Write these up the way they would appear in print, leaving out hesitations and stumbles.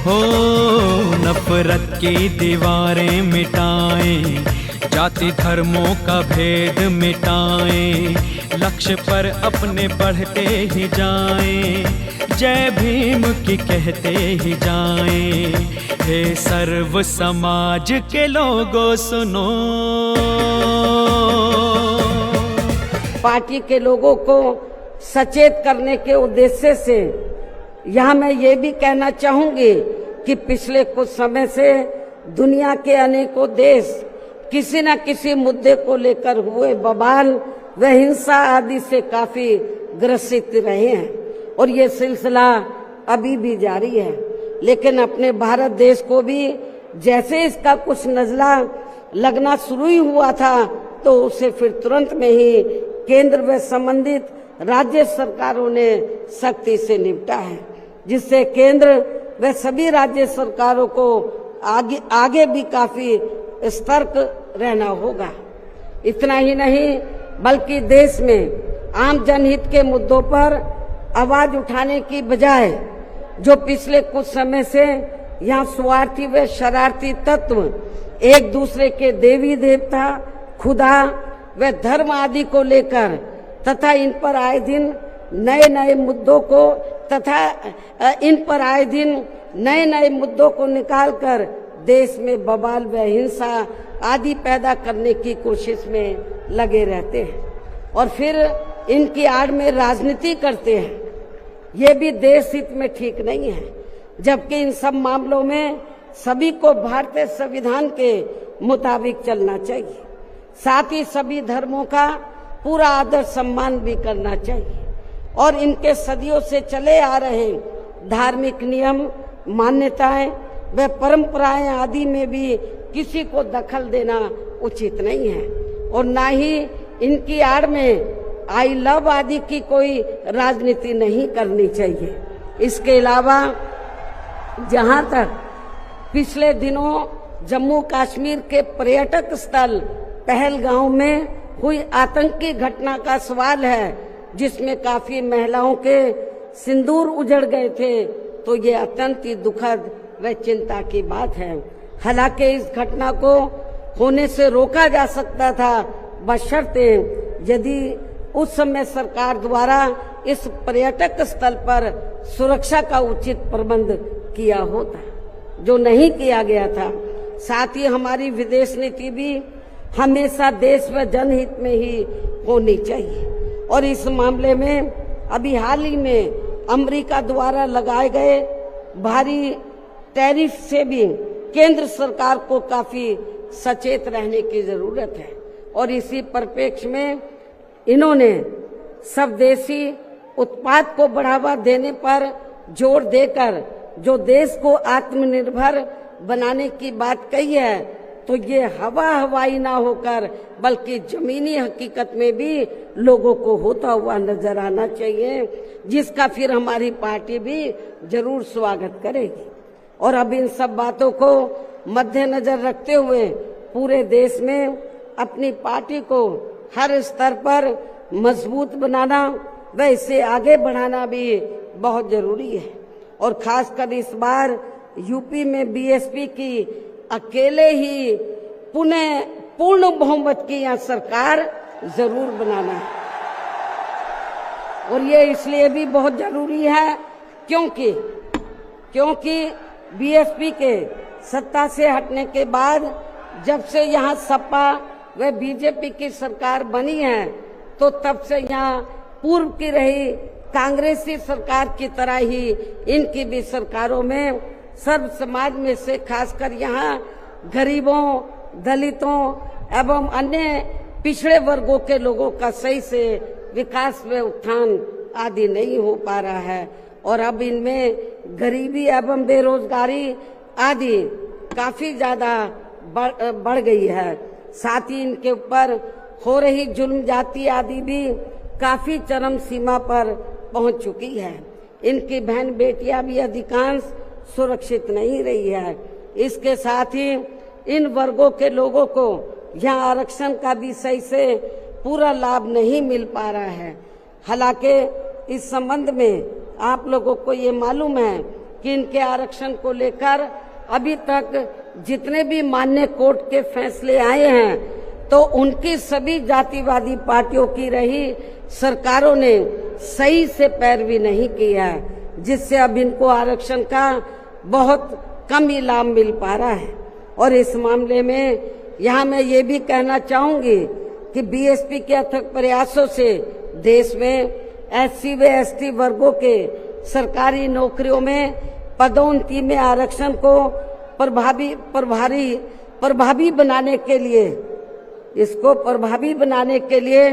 हो नफरत की दीवारें मिटाएं, जाति धर्मों का भेद मिटाएं, लक्ष्य पर अपने बढ़ते ही जाएं, जय भीम की कहते ही जाएं। हे सर्व समाज के लोगों सुनो। पार्टी के लोगों को सचेत करने के उद्देश्य से यहाँ मैं ये भी कहना चाहूंगी कि पिछले कुछ समय से दुनिया के अनेकों देश किसी न किसी मुद्दे को लेकर हुए बवाल व हिंसा आदि से काफी ग्रसित रहे हैं और ये सिलसिला अभी भी जारी है। लेकिन अपने भारत देश को भी जैसे इसका कुछ नजला लगना शुरू ही हुआ था तो उसे फिर तुरंत में ही केंद्र व संबंधित राज्य सरकारों ने सख्ती से निपटा है, जिससे केंद्र व सभी राज्य सरकारों को आगे भी काफी सतर्क रहना होगा। इतना ही नहीं बल्कि देश में आम जनहित के मुद्दों पर आवाज उठाने की बजाय जो पिछले कुछ समय से यहाँ स्वार्थी व शरारती तत्व एक दूसरे के देवी देवता, खुदा व धर्म आदि को लेकर तथा इन पर आए दिन नए नए मुद्दों को निकालकर देश में बवाल व हिंसा आदि पैदा करने की कोशिश में लगे रहते हैं और फिर इनकी आड़ में राजनीति करते हैं। ये भी देश हित में ठीक नहीं है, जबकि इन सब मामलों में सभी को भारतीय संविधान के मुताबिक चलना चाहिए। साथ ही सभी धर्मों का पूरा आदर सम्मान भी करना चाहिए और इनके सदियों से चले आ रहे धार्मिक नियम, मान्यताएं व परंपराएं आदि में भी किसी को दखल देना उचित नहीं है और ना ही इनकी आड़ में आई लव आदि की कोई राजनीति नहीं करनी चाहिए। इसके अलावा जहां तक पिछले दिनों जम्मू कश्मीर के पर्यटक स्थल पहलगांव में हुई आतंकी घटना का सवाल है, जिसमें काफी महिलाओं के सिंदूर उजड़ गए थे, तो ये अत्यंत ही दुखद व चिंता की बात है। हालांकि इस घटना को होने से रोका जा सकता था बशर्ते यदि उस समय सरकार द्वारा इस पर्यटक स्थल पर सुरक्षा का उचित प्रबंध किया होता, जो नहीं किया गया था। साथ ही हमारी विदेश नीति भी हमेशा देश व जनहित में ही होनी चाहिए और इस मामले में अभी हाल ही में अमेरिका द्वारा लगाए गए भारी टैरिफ से भी केंद्र सरकार को काफी सचेत रहने की जरूरत है और इसी परिप्रेक्ष्य में इन्होंने स्वदेशी उत्पाद को बढ़ावा देने पर जोर देकर जो देश को आत्मनिर्भर बनाने की बात कही है, तो ये हवाई ना होकर बल्कि जमीनी हकीकत में भी लोगों को होता हुआ नजर आना चाहिए, जिसका फिर हमारी पार्टी भी जरूर स्वागत करेगी। और अब इन सब बातों को मद्देनजर रखते हुए पूरे देश में अपनी पार्टी को हर स्तर पर मजबूत बनाना व इसे आगे बढ़ाना भी बहुत जरूरी है और खासकर इस बार यूपी में बीएसपी की अकेले ही पूर्ण बहुमत की यहाँ सरकार जरूर बनाना है और ये इसलिए भी बहुत जरूरी है क्योंकि बीएसपी के सत्ता से हटने के बाद जब से यहाँ सपा व बीजेपी की सरकार बनी है, तो तब से यहाँ पूर्व की रही कांग्रेसी सरकार की तरह ही इनकी भी सरकारों में सर्व समाज में से खासकर यहाँ गरीबों, दलितों एवं अन्य पिछड़े वर्गों के लोगों का सही से विकास व उत्थान आदि नहीं हो पा रहा है और अब इनमें गरीबी एवं बेरोजगारी आदि काफी ज्यादा बढ़ गई है। साथ ही इनके ऊपर हो रही जुल्म जाति आदि भी काफी चरम सीमा पर पहुंच चुकी है। इनकी बहन बेटियां भी अधिकांश सुरक्षित नहीं रही है। इसके साथ ही इन वर्गों के लोगों को यहाँ आरक्षण का भी सही से पूरा लाभ नहीं मिल पा रहा है। हालांकि इस संबंध में आप लोगों को ये मालूम है कि इनके आरक्षण को लेकर अभी तक जितने भी मान्य कोर्ट के फैसले आए हैं तो उनकी सभी जातिवादी पार्टियों की रही सरकारों ने सही से पैरवी नहीं की है, जिससे अब इनको आरक्षण का बहुत कम ही लाभ मिल पा रहा है। और इस मामले में यहाँ मैं ये भी कहना चाहूंगी कि बीएसपी के अथक प्रयासों से देश में एससी व एसटी वर्गों के सरकारी नौकरियों में पदोन्नति में आरक्षण को प्रभावी बनाने के लिए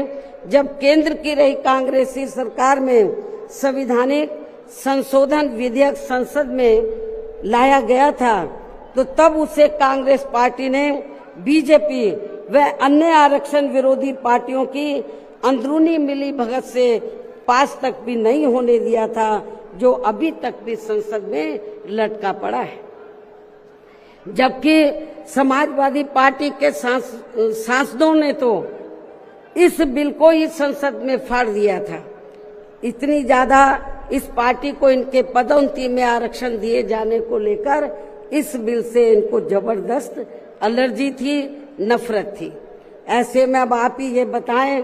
जब केंद्र की रही कांग्रेसी सरकार में संविधानिक संशोधन विधेयक संसद में लाया गया था तो तब उसे कांग्रेस पार्टी ने बीजेपी व अन्य आरक्षण विरोधी पार्टियों की अंदरूनी मिलीभगत से पास तक भी नहीं होने दिया था, जो अभी तक भी संसद में लटका पड़ा है। जबकि समाजवादी पार्टी के सांसदों ने तो इस बिल को ही संसद में फाड़ दिया था। इतनी ज्यादा इस पार्टी को इनके पदोन्नति में आरक्षण दिए जाने को लेकर इस बिल से इनको जबरदस्त एलर्जी थी, नफरत थी। ऐसे में अब आप ही ये बताएं,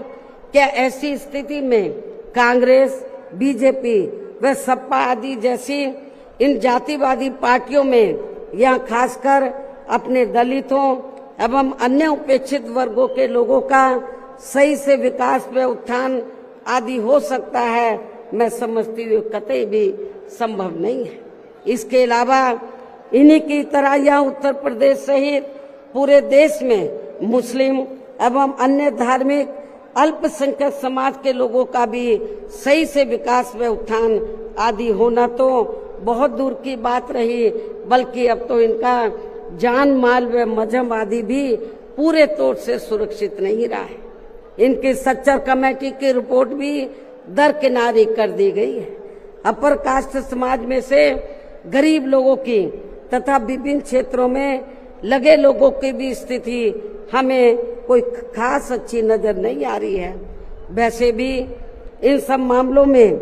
क्या ऐसी स्थिति में कांग्रेस, बीजेपी व सपा आदि जैसी इन जातिवादी पार्टियों में यह खासकर अपने दलितों एवं अन्य उपेक्षित वर्गों के लोगों का सही से विकास व उत्थान आदि हो सकता है? मैं समझती हूँ कतई भी संभव नहीं है। इसके अलावा इन्हीं की तरह यह उत्तर प्रदेश सहित पूरे देश में मुस्लिम एवं अन्य धार्मिक अल्पसंख्यक समाज के लोगों का भी सही से विकास व उत्थान आदि होना तो बहुत दूर की बात रही, बल्कि अब तो इनका जान माल व मजहब आदि भी पूरे तौर से सुरक्षित नहीं रहा है। इनकी सच्चर कमेटी की रिपोर्ट भी दरकिनारी कर दी गई है। अपर कास्ट समाज में से गरीब लोगों की तथा विभिन्न क्षेत्रों में लगे लोगों की भी स्थिति हमें कोई खास अच्छी नजर नहीं आ रही है। वैसे भी इन सब मामलों में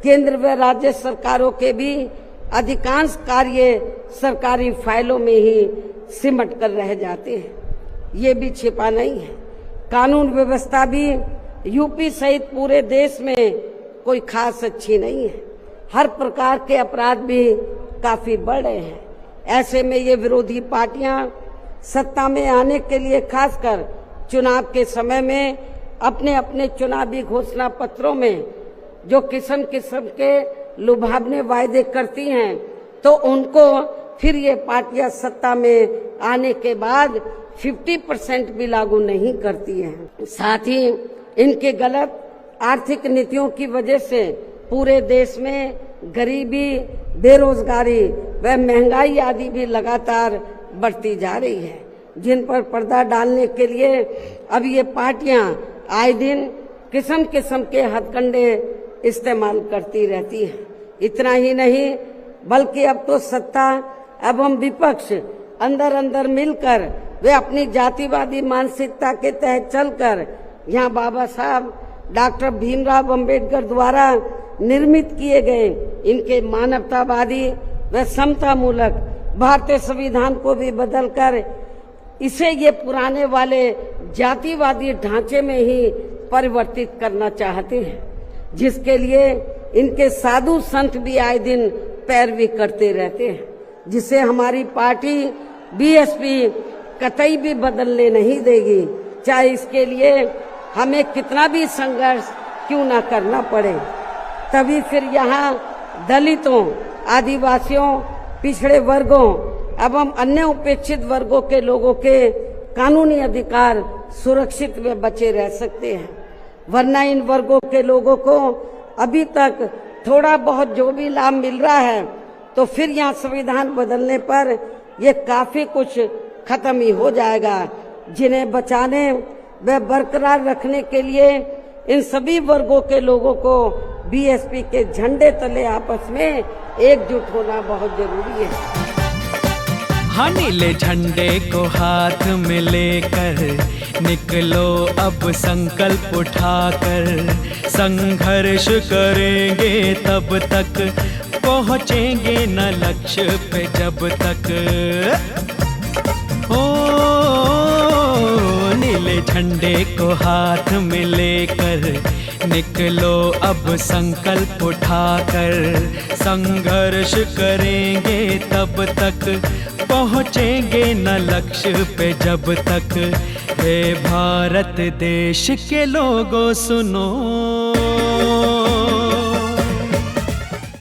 केंद्र व राज्य सरकारों के भी अधिकांश कार्य सरकारी फाइलों में ही सिमट कर रह जाते हैं। ये भी छिपा नहीं है। कानून व्यवस्था भी यूपी सहित पूरे देश में कोई खास अच्छी नहीं है। हर प्रकार के अपराध भी काफी बढ़ रहे हैं। ऐसे में ये विरोधी पार्टियां सत्ता में आने के लिए खासकर चुनाव के समय में अपने अपने चुनावी घोषणा पत्रों में जो किस्म किस्म के लुभावने वायदे करती हैं तो उनको फिर ये पार्टियां सत्ता में आने के बाद 50% भी लागू नहीं करती हैं। साथ ही इनके गलत आर्थिक नीतियों की वजह से पूरे देश में गरीबी, बेरोजगारी व महंगाई आदि भी लगातार बढ़ती जा रही है, जिन पर पर्दा डालने के लिए अब ये पार्टियां आए दिन किस्म किस्म के हथकंडे इस्तेमाल करती रहती हैं। इतना ही नहीं बल्कि अब तो सत्ता एवं विपक्ष अंदर अंदर मिलकर वे अपनी जातिवादी मानसिकता के तहत चलकर यहाँ बाबा साहब डॉक्टर भीमराव अंबेडकर द्वारा निर्मित किए गए इनके मानवतावादी व समतामूलक भारतीय संविधान को भी बदलकर इसे ये पुराने वाले जातिवादी ढांचे में ही परिवर्तित करना चाहते हैं, जिसके लिए इनके साधु संत भी आए दिन पैरवी करते रहते हैं, जिसे हमारी पार्टी बीएसपी कतई भी बदलने नहीं देगी, चाहे इसके लिए हमें कितना भी संघर्ष क्यों ना करना पड़े। तभी फिर यहाँ दलितों, आदिवासियों, पिछड़े वर्गों एवं अन्य उपेक्षित वर्गों के लोगों के कानूनी अधिकार सुरक्षित व बचे रह सकते हैं। वरना इन वर्गों के लोगों को अभी तक थोड़ा बहुत जो भी लाभ मिल रहा है तो फिर यहाँ संविधान बदलने पर ये काफी कुछ खत्म ही हो जाएगा, जिन्हें बचाने व बरकरार रखने के लिए इन सभी वर्गों के लोगों को बीएसपी के झंडे तले आपस में एकजुट होना बहुत जरूरी है। हाँ, नीले झंडे को हाथ में लेकर निकलो अब संकल्प उठाकर, संघर्ष करेंगे तब तक पहुँचेंगे न लक्ष्य पे जब तक। ओ नीले झंडे को हाथ में लेकर निकलो अब संकल्प उठाकर, संघर्ष करेंगे तब तक पहुँचेंगे न लक्ष्य पे जब तक। हे भारत देश के लोगों सुनो,